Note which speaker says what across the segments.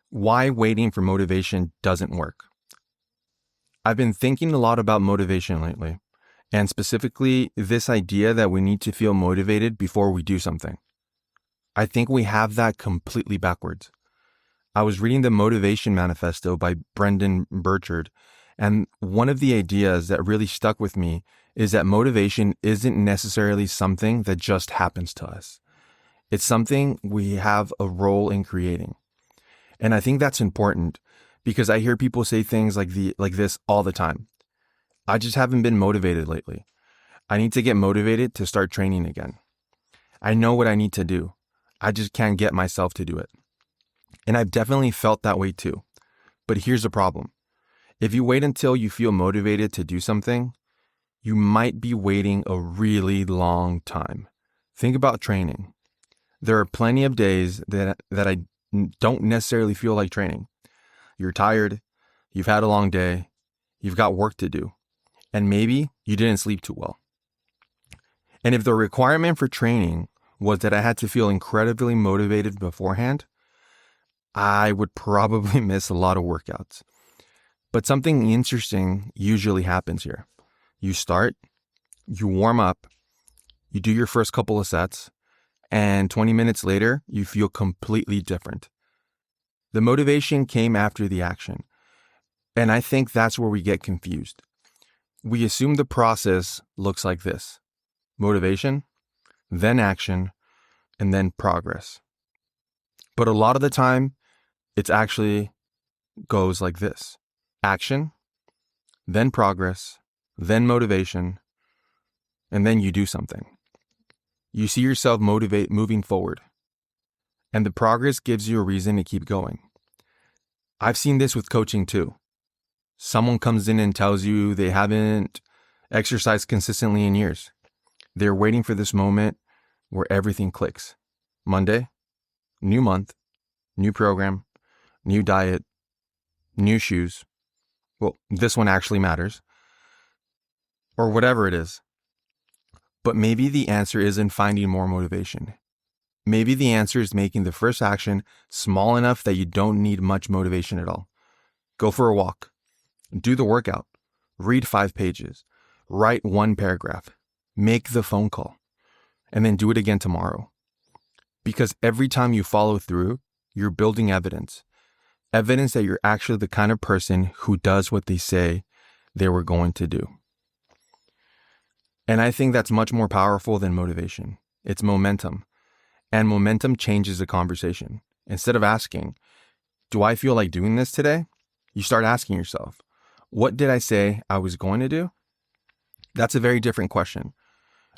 Speaker 1: Why waiting for motivation doesn't work. I've been thinking a lot about motivation lately, and specifically this idea that we need to feel motivated before we do something. I think we have that completely backwards. I was reading the Motivation Manifesto by Brendon Burchard, and one of the ideas that really stuck with me is that motivation isn't necessarily something that just happens to us. It's something we have a role in creating. And I think that's important because I hear people say things like this all the time. I just haven't been motivated lately. I need to get motivated to start training again. I know what I need to do. I just can't get myself to do it. And I've definitely felt that way too. But here's the problem. If you wait until you feel motivated to do something, you might be waiting a really long time. Think about training. There are plenty of days that I don't necessarily feel like training. You're tired, you've had a long day, you've got work to do, and maybe you didn't sleep too well. And if the requirement for training was that I had to feel incredibly motivated beforehand, I would probably miss a lot of workouts. But something interesting usually happens here. You start, you warm up, you do your first couple of sets, and 20 minutes later, you feel completely different. The motivation came after the action. And I think that's where we get confused. We assume the process looks like this: motivation, then action, and then progress. But a lot of the time, it actually goes like this: action, then progress, then motivation, and then you do something. You see yourself moving forward, and the progress gives you a reason to keep going. I've seen this with coaching too. Someone comes in and tells you they haven't exercised consistently in years. They're waiting for this moment where everything clicks. Monday, new month, new program, new diet, new shoes. Well, this one actually matters. Or whatever it is. But maybe the answer isn't finding more motivation. Maybe the answer is making the first action small enough that you don't need much motivation at all. Go for a walk. Do the workout. Read 5 pages. Write 1 paragraph. Make the phone call. And then do it again tomorrow. Because every time you follow through, you're building evidence. Evidence that you're actually the kind of person who does what they say they were going to do. And I think that's much more powerful than motivation. It's momentum. And momentum changes the conversation. Instead of asking, do I feel like doing this today? You start asking yourself, what did I say I was going to do? That's a very different question.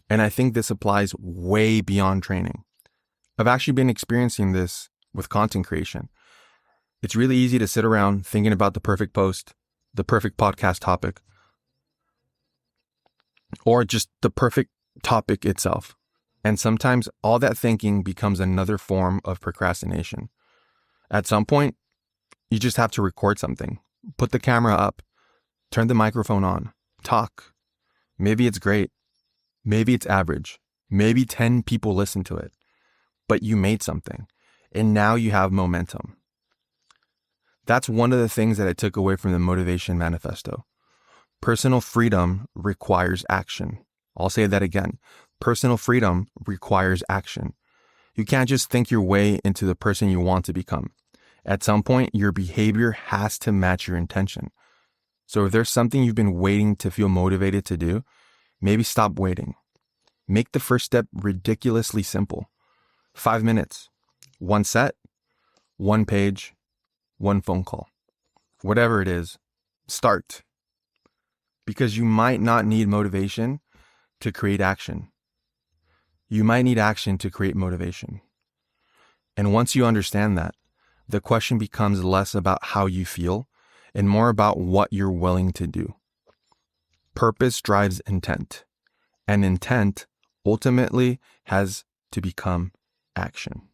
Speaker 1: And I think this applies way beyond training. I've actually been experiencing this with content creation. It's really easy to sit around thinking about the perfect post, the perfect podcast topic, or just the perfect topic itself. And sometimes all that thinking becomes another form of procrastination. At some point, you just have to record something, put the camera up, turn the microphone on, talk. Maybe it's great. Maybe it's average. Maybe 10 people listen to it. But you made something, and now you have momentum. That's one of the things that I took away from the Motivation Manifesto. Personal freedom requires action. I'll say that again. Personal freedom requires action. You can't just think your way into the person you want to become. At some point, your behavior has to match your intention. So if there's something you've been waiting to feel motivated to do, maybe stop waiting. Make the first step ridiculously simple. 5 minutes, 1 set, 1 page, 1 phone call. Whatever it is, start. Because you might not need motivation to create action. You might need action to create motivation. And once you understand that, the question becomes less about how you feel and more about what you're willing to do. Purpose drives intent, and intent ultimately has to become action.